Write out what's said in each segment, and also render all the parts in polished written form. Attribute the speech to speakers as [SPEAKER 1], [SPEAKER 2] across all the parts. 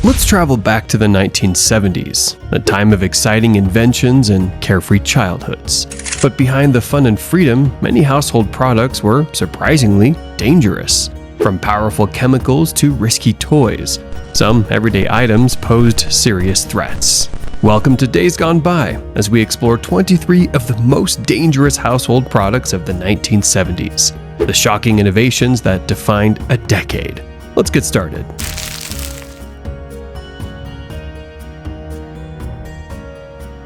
[SPEAKER 1] Let's travel back to the 1970s, a time of exciting inventions and carefree childhoods. But behind the fun and freedom, many household products were surprisingly dangerous. From powerful chemicals to risky toys, some everyday items posed serious threats. Welcome to Days Gone By, as we explore 23 of the most dangerous household products of the 1970s, the shocking innovations that defined a decade. Let's get started.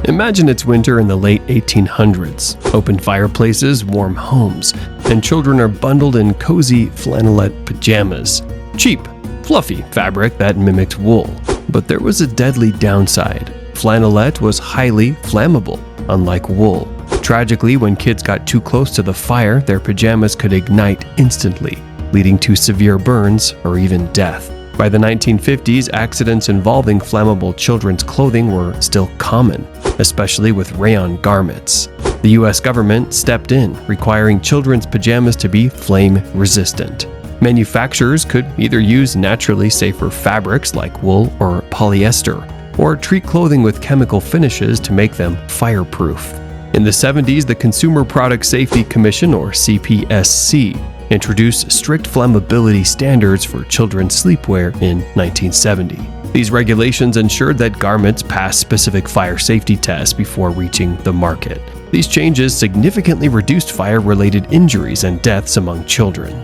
[SPEAKER 1] Imagine it's winter in the late 1800s, open fireplaces, warm homes, and children are bundled in cozy flannelette pajamas. Cheap, fluffy fabric that mimicked wool. But there was a deadly downside. Flannelette was highly flammable, unlike wool. Tragically, when kids got too close to the fire, their pajamas could ignite instantly, leading to severe burns or even death. By the 1950s, accidents involving flammable children's clothing were still common, especially with rayon garments. The US government stepped in, requiring children's pajamas to be flame-resistant. Manufacturers could either use naturally safer fabrics like wool or polyester, or treat clothing with chemical finishes to make them fireproof. In the 70s, the Consumer Product Safety Commission, or CPSC, introduced strict flammability standards for children's sleepwear in 1970. These regulations ensured that garments passed specific fire safety tests before reaching the market. These changes significantly reduced fire-related injuries and deaths among children.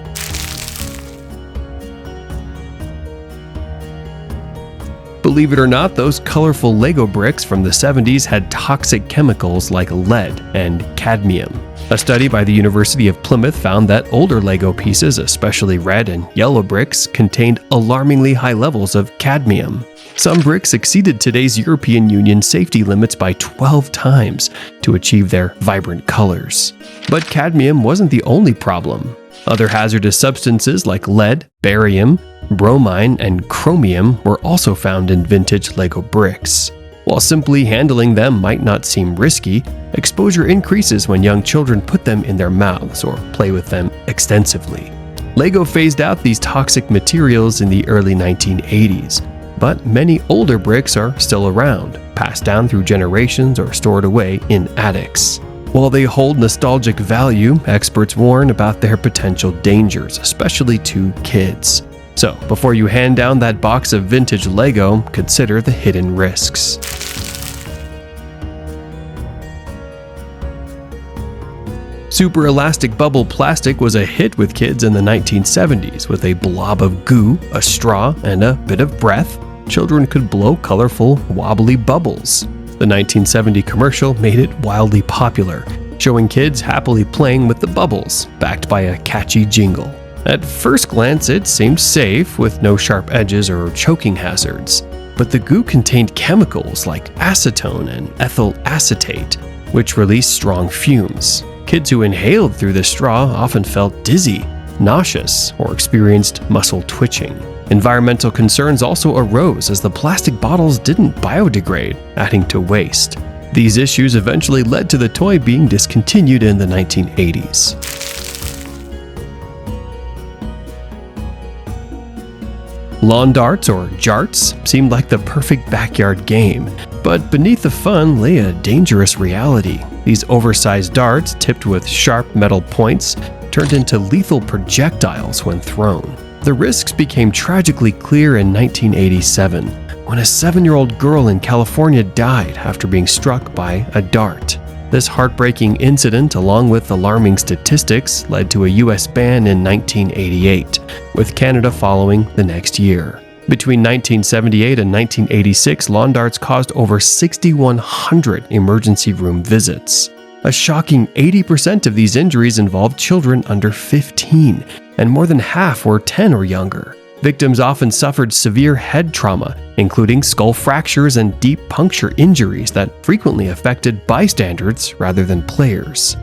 [SPEAKER 1] Believe it or not, those colorful Lego bricks from the 70s had toxic chemicals like lead and cadmium. A study by the University of Plymouth found that older Lego pieces, especially red and yellow bricks, contained alarmingly high levels of cadmium. Some bricks exceeded today's European Union safety limits by 12 times to achieve their vibrant colors. But cadmium wasn't the only problem. Other hazardous substances like lead, barium, bromine, and chromium were also found in vintage Lego bricks. While simply handling them might not seem risky, exposure increases when young children put them in their mouths or play with them extensively. Lego phased out these toxic materials in the early 1980s, but many older bricks are still around, passed down through generations or stored away in attics. While they hold nostalgic value, experts warn about their potential dangers, especially to kids. So, before you hand down that box of vintage Lego, consider the hidden risks. Super elastic bubble plastic was a hit with kids in the 1970s. With a blob of goo, a straw, and a bit of breath, children could blow colorful, wobbly bubbles. The 1970 commercial made it wildly popular, showing kids happily playing with the bubbles, backed by a catchy jingle. At first glance, it seemed safe, with no sharp edges or choking hazards. But the goo contained chemicals like acetone and ethyl acetate, which released strong fumes. Kids who inhaled through the straw often felt dizzy, nauseous, or experienced muscle twitching. Environmental concerns also arose as the plastic bottles didn't biodegrade, adding to waste. These issues eventually led to the toy being discontinued in the 1980s. Lawn darts, or jarts, seemed like the perfect backyard game, but beneath the fun lay a dangerous reality. These oversized darts, tipped with sharp metal points, turned into lethal projectiles when thrown. The risks became tragically clear in 1987, when a 7-year-old girl in California died after being struck by a dart. This heartbreaking incident, along with alarming statistics, led to a US ban in 1988, with Canada following the next year. Between 1978 and 1986, lawn darts caused over 6,100 emergency room visits. A shocking 80% of these injuries involved children under 15, and more than half were 10 or younger. Victims often suffered severe head trauma, including skull fractures and deep puncture injuries that frequently affected bystanders rather than players.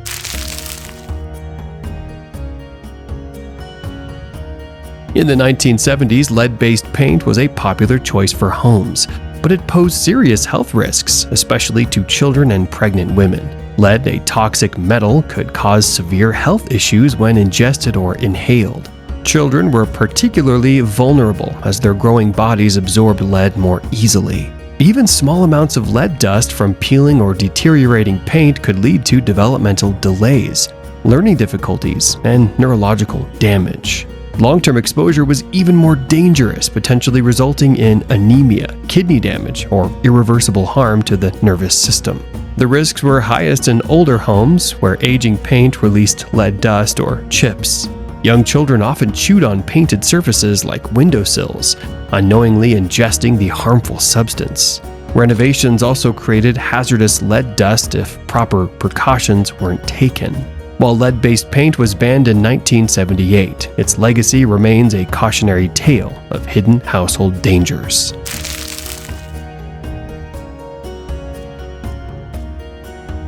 [SPEAKER 1] In the 1970s, lead-based paint was a popular choice for homes, but it posed serious health risks, especially to children and pregnant women. Lead, a toxic metal, could cause severe health issues when ingested or inhaled. Children were particularly vulnerable as their growing bodies absorbed lead more easily. Even small amounts of lead dust from peeling or deteriorating paint could lead to developmental delays, learning difficulties, and neurological damage. Long-term exposure was even more dangerous, potentially resulting in anemia, kidney damage, or irreversible harm to the nervous system. The risks were highest in older homes, where aging paint released lead dust or chips. Young children often chewed on painted surfaces like windowsills, unknowingly ingesting the harmful substance. Renovations also created hazardous lead dust if proper precautions weren't taken. While lead-based paint was banned in 1978, its legacy remains a cautionary tale of hidden household dangers.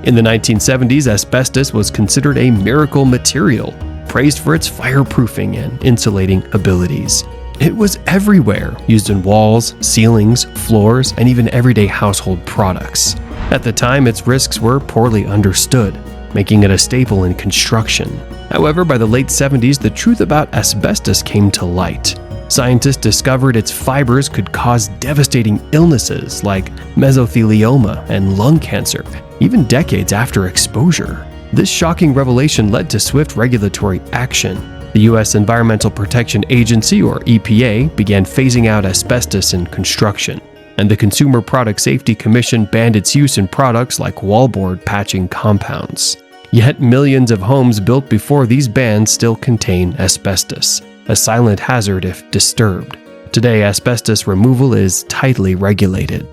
[SPEAKER 1] In the 1970s, asbestos was considered a miracle material, praised for its fireproofing and insulating abilities. It was everywhere, used in walls, ceilings, floors, and even everyday household products. At the time, its risks were poorly understood, making it a staple in construction. However, by the late 70s, the truth about asbestos came to light. Scientists discovered its fibers could cause devastating illnesses like mesothelioma and lung cancer, even decades after exposure. This shocking revelation led to swift regulatory action. The U.S. Environmental Protection Agency, or EPA, began phasing out asbestos in construction, and the Consumer Product Safety Commission banned its use in products like wallboard patching compounds. Yet millions of homes built before these bans still contain asbestos, a silent hazard if disturbed. Today, asbestos removal is tightly regulated.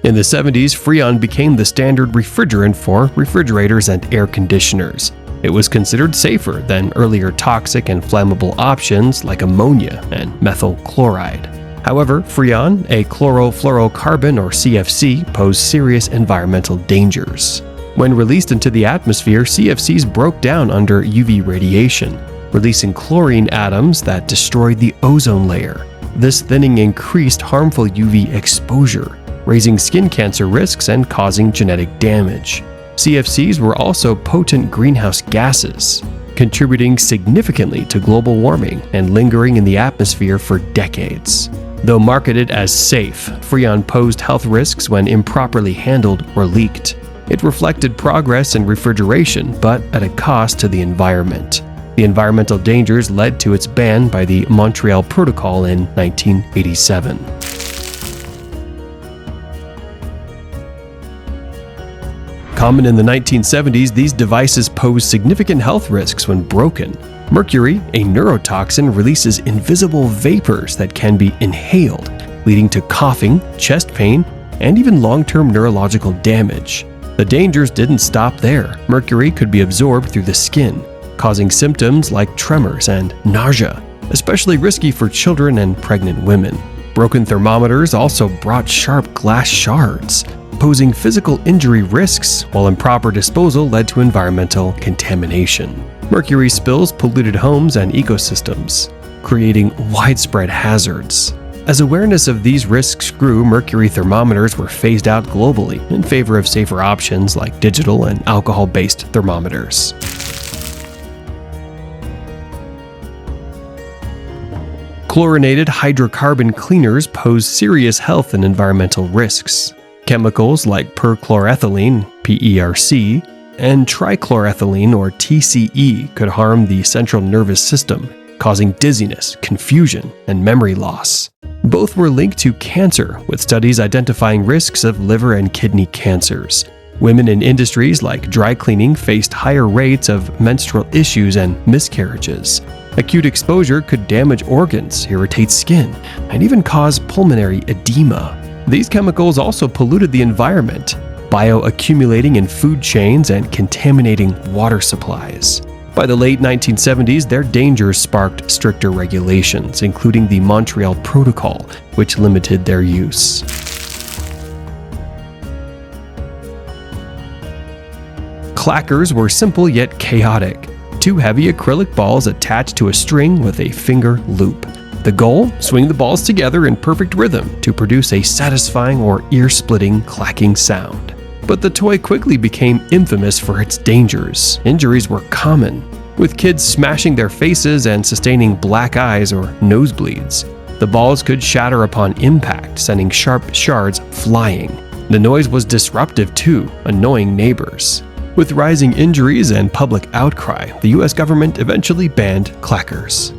[SPEAKER 1] In the 70s, Freon became the standard refrigerant for refrigerators and air conditioners. It was considered safer than earlier toxic and flammable options like ammonia and methyl chloride. However, Freon, a chlorofluorocarbon or CFC, posed serious environmental dangers. When released into the atmosphere, CFCs broke down under UV radiation, releasing chlorine atoms that destroyed the ozone layer. This thinning increased harmful UV exposure, raising skin cancer risks and causing genetic damage. CFCs were also potent greenhouse gases, contributing significantly to global warming and lingering in the atmosphere for decades. Though marketed as safe, Freon posed health risks when improperly handled or leaked. It reflected progress in refrigeration, but at a cost to the environment. The environmental dangers led to its ban by the Montreal Protocol in 1987. Common in the 1970s, these devices pose significant health risks when broken. Mercury, a neurotoxin, releases invisible vapors that can be inhaled, leading to coughing, chest pain, and even long-term neurological damage. The dangers didn't stop there. Mercury could be absorbed through the skin, causing symptoms like tremors and nausea, especially risky for children and pregnant women. Broken thermometers also brought sharp glass shards, posing physical injury risks, while improper disposal led to environmental contamination. Mercury spills polluted homes and ecosystems, creating widespread hazards. As awareness of these risks grew, mercury thermometers were phased out globally in favor of safer options like digital and alcohol-based thermometers. Chlorinated hydrocarbon cleaners pose serious health and environmental risks. Chemicals like perchloroethylene, PERC, and trichloroethylene, or TCE, could harm the central nervous system, causing dizziness, confusion, and memory loss. Both were linked to cancer, with studies identifying risks of liver and kidney cancers. Women in industries like dry cleaning faced higher rates of menstrual issues and miscarriages. Acute exposure could damage organs, irritate skin, and even cause pulmonary edema. These chemicals also polluted the environment, bioaccumulating in food chains and contaminating water supplies. By the late 1970s, their dangers sparked stricter regulations, including the Montreal Protocol, which limited their use. Clackers were simple yet chaotic. Two heavy acrylic balls attached to a string with a finger loop. The goal? Swing the balls together in perfect rhythm to produce a satisfying or ear-splitting clacking sound. But the toy quickly became infamous for its dangers. Injuries were common, with kids smashing their faces and sustaining black eyes or nosebleeds. The balls could shatter upon impact, sending sharp shards flying. The noise was disruptive too, annoying neighbors. With rising injuries and public outcry, the US government eventually banned Clackers.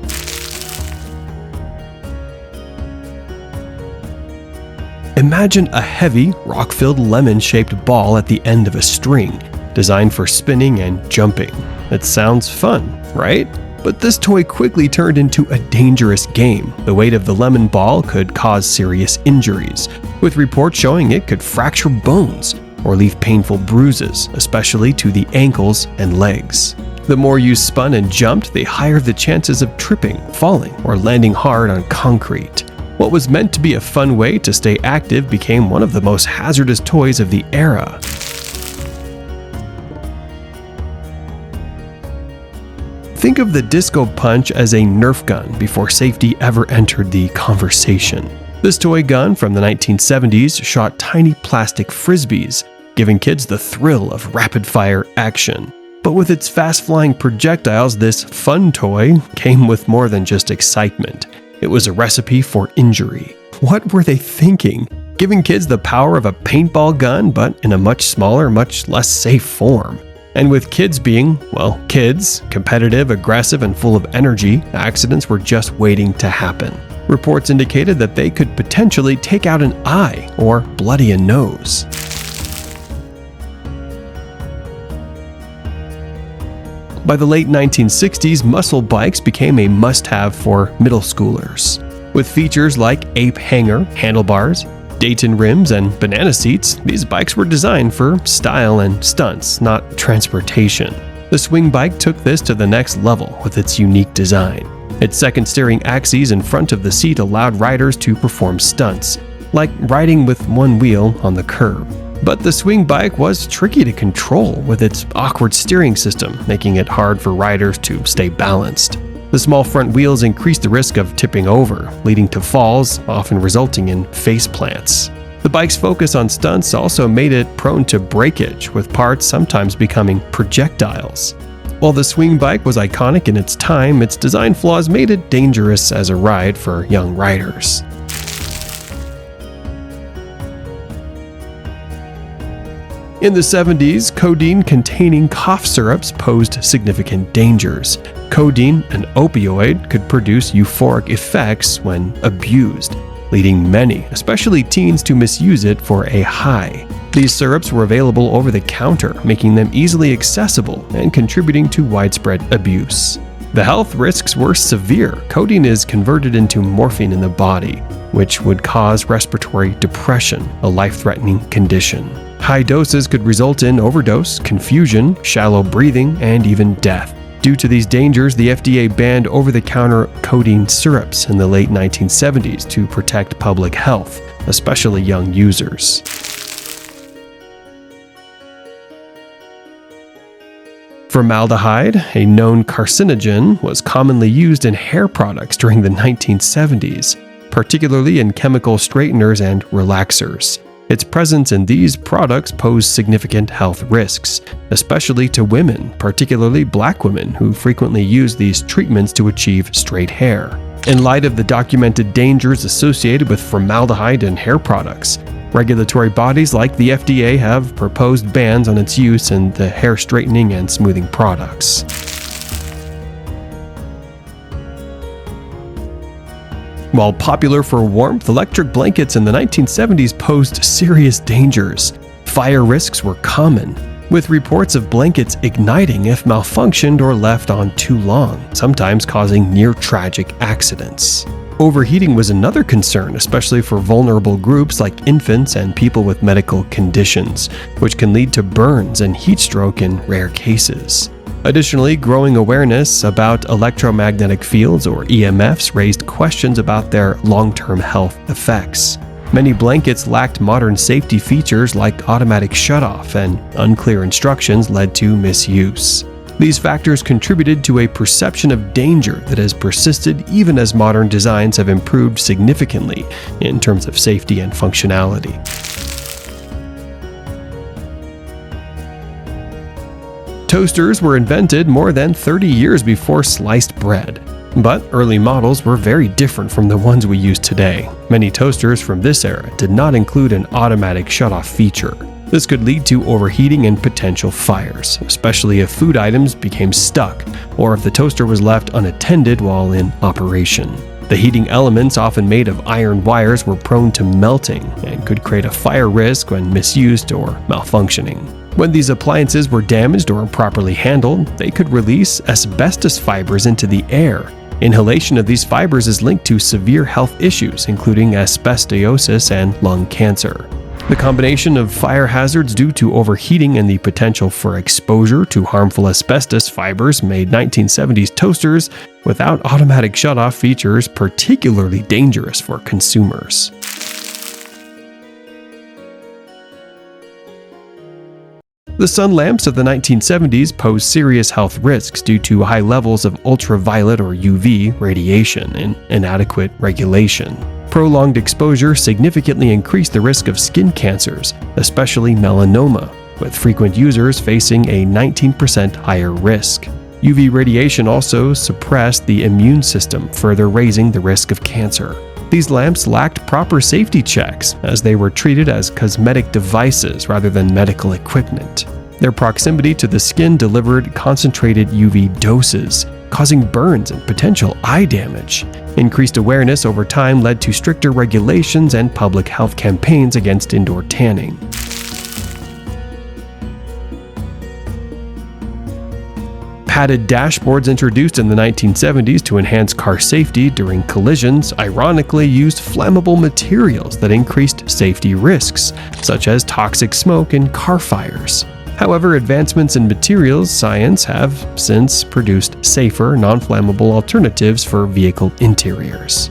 [SPEAKER 1] Imagine a heavy, rock-filled lemon-shaped ball at the end of a string, designed for spinning and jumping. It sounds fun, right? But this toy quickly turned into a dangerous game. The weight of the lemon ball could cause serious injuries, with reports showing it could fracture bones or leave painful bruises, especially to the ankles and legs. The more you spun and jumped, the higher the chances of tripping, falling, or landing hard on concrete. What was meant to be a fun way to stay active became one of the most hazardous toys of the era. Think of the disco punch as a Nerf gun before safety ever entered the conversation. This toy gun from the 1970s shot tiny plastic frisbees, giving kids the thrill of rapid-fire action. But with its fast-flying projectiles, this fun toy came with more than just excitement. It was a recipe for injury. What were they thinking? Giving kids the power of a paintball gun, but in a much smaller, much less safe form. And with kids being, well, kids, competitive, aggressive, and full of energy, accidents were just waiting to happen. Reports indicated that they could potentially take out an eye or bloody a nose. By the late 1960s, muscle bikes became a must-have for middle schoolers. With features like ape hanger, handlebars, Dayton rims, and banana seats, these bikes were designed for style and stunts, not transportation. The swing bike took this to the next level with its unique design. Its second steering axis in front of the seat allowed riders to perform stunts, like riding with one wheel on the curb. But the swing bike was tricky to control with its awkward steering system, making it hard for riders to stay balanced. The small front wheels increased the risk of tipping over, leading to falls, often resulting in face plants. The bike's focus on stunts also made it prone to breakage, with parts sometimes becoming projectiles. While the swing bike was iconic in its time, its design flaws made it dangerous as a ride for young riders. In the 70s, codeine containing cough syrups posed significant dangers. Codeine, an opioid, could produce euphoric effects when abused, leading many, especially teens, to misuse it for a high. These syrups were available over the counter, making them easily accessible and contributing to widespread abuse. The health risks were severe. Codeine is converted into morphine in the body, which would cause respiratory depression, a life-threatening condition. High doses could result in overdose, confusion, shallow breathing, and even death. Due to these dangers, the FDA banned over-the-counter codeine syrups in the late 1970s to protect public health, especially young users. Formaldehyde, a known carcinogen, was commonly used in hair products during the 1970s, particularly in chemical straighteners and relaxers. Its presence in these products posed significant health risks, especially to women, particularly black women, who frequently use these treatments to achieve straight hair. In light of the documented dangers associated with formaldehyde in hair products, regulatory bodies like the FDA have proposed bans on its use in the hair straightening and smoothing products. While popular for warmth, electric blankets in the 1970s posed serious dangers. Fire risks were common, with reports of blankets igniting if malfunctioned or left on too long, sometimes causing near-tragic accidents. Overheating was another concern, especially for vulnerable groups like infants and people with medical conditions, which can lead to burns and heat stroke in rare cases. Additionally, growing awareness about electromagnetic fields, or EMFs, raised questions about their long-term health effects. Many blankets lacked modern safety features like automatic shutoff, and unclear instructions led to misuse. These factors contributed to a perception of danger that has persisted even as modern designs have improved significantly in terms of safety and functionality. Toasters were invented more than 30 years before sliced bread. But early models were very different from the ones we use today. Many toasters from this era did not include an automatic shutoff feature. This could lead to overheating and potential fires, especially if food items became stuck or if the toaster was left unattended while in operation. The heating elements, often made of iron wires, were prone to melting and could create a fire risk when misused or malfunctioning. When these appliances were damaged or improperly handled, they could release asbestos fibers into the air. Inhalation of these fibers is linked to severe health issues, including asbestosis and lung cancer. The combination of fire hazards due to overheating and the potential for exposure to harmful asbestos fibers made 1970s toasters without automatic shutoff features particularly dangerous for consumers. The sun lamps of the 1970s posed serious health risks due to high levels of ultraviolet or UV radiation and inadequate regulation. Prolonged exposure significantly increased the risk of skin cancers, especially melanoma, with frequent users facing a 19% higher risk. UV radiation also suppressed the immune system, further raising the risk of cancer. These lamps lacked proper safety checks, as they were treated as cosmetic devices rather than medical equipment. Their proximity to the skin delivered concentrated UV doses, causing burns and potential eye damage. Increased awareness over time led to stricter regulations and public health campaigns against indoor tanning. Padded dashboards introduced in the 1970s to enhance car safety during collisions ironically used flammable materials that increased safety risks, such as toxic smoke and car fires. However, advancements in materials science have since produced safer, non-flammable alternatives for vehicle interiors.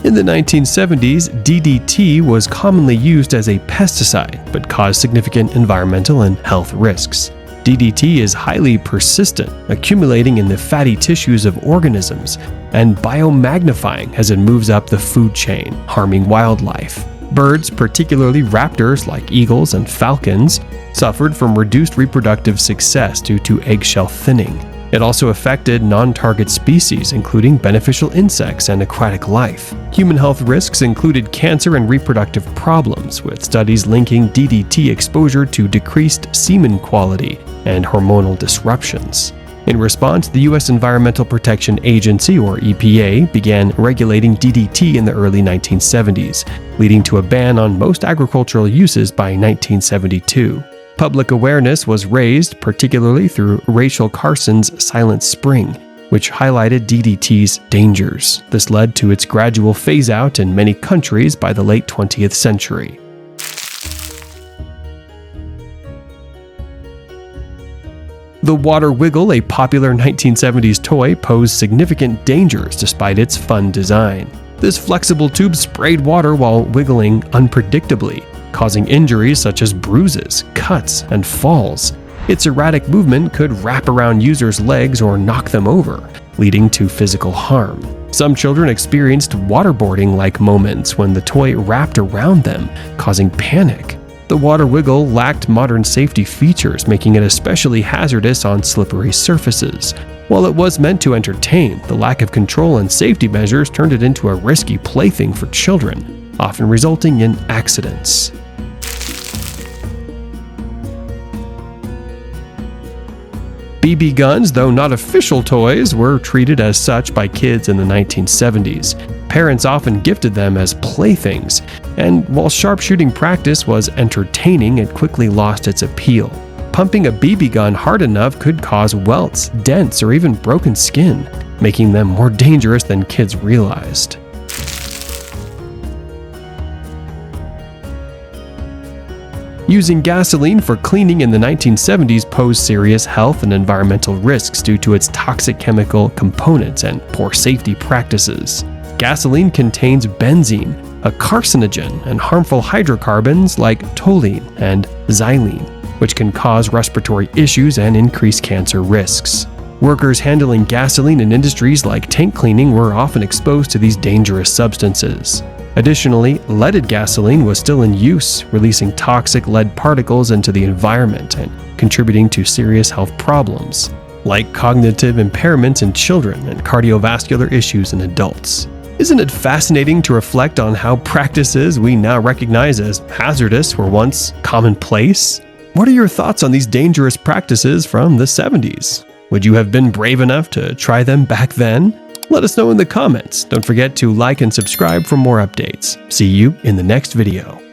[SPEAKER 1] In the 1970s, DDT was commonly used as a pesticide, but caused significant environmental and health risks. DDT is highly persistent, accumulating in the fatty tissues of organisms, and biomagnifying as it moves up the food chain, harming wildlife. Birds, particularly raptors like eagles and falcons, suffered from reduced reproductive success due to eggshell thinning. It also affected non-target species, including beneficial insects and aquatic life. Human health risks included cancer and reproductive problems, with studies linking DDT exposure to decreased semen quality and hormonal disruptions. In response, the U.S. Environmental Protection Agency, or EPA, began regulating DDT in the early 1970s, leading to a ban on most agricultural uses by 1972. Public awareness was raised, particularly through Rachel Carson's Silent Spring, which highlighted DDT's dangers. This led to its gradual phase-out in many countries by the late 20th century. The Water Wiggle, a popular 1970s toy, posed significant dangers despite its fun design. This flexible tube sprayed water while wiggling unpredictably, causing injuries such as bruises, cuts, and falls. Its erratic movement could wrap around users' legs or knock them over, leading to physical harm. Some children experienced waterboarding-like moments when the toy wrapped around them, causing panic. The Water Wiggle lacked modern safety features, making it especially hazardous on slippery surfaces. While it was meant to entertain, the lack of control and safety measures turned it into a risky plaything for children, often resulting in accidents. BB guns, though not official toys, were treated as such by kids in the 1970s. Parents often gifted them as playthings, and while sharpshooting practice was entertaining, it quickly lost its appeal. Pumping a BB gun hard enough could cause welts, dents, or even broken skin, making them more dangerous than kids realized. Using gasoline for cleaning in the 1970s posed serious health and environmental risks due to its toxic chemical components and poor safety practices. Gasoline contains benzene, a carcinogen, and harmful hydrocarbons like toluene and xylene, which can cause respiratory issues and increase cancer risks. Workers handling gasoline in industries like tank cleaning were often exposed to these dangerous substances. Additionally, leaded gasoline was still in use, releasing toxic lead particles into the environment and contributing to serious health problems, like cognitive impairment in children and cardiovascular issues in adults. Isn't it fascinating to reflect on how practices we now recognize as hazardous were once commonplace? What are your thoughts on these dangerous practices from the 70s? Would you have been brave enough to try them back then? Let us know in the comments. Don't forget to like and subscribe for more updates. See you in the next video.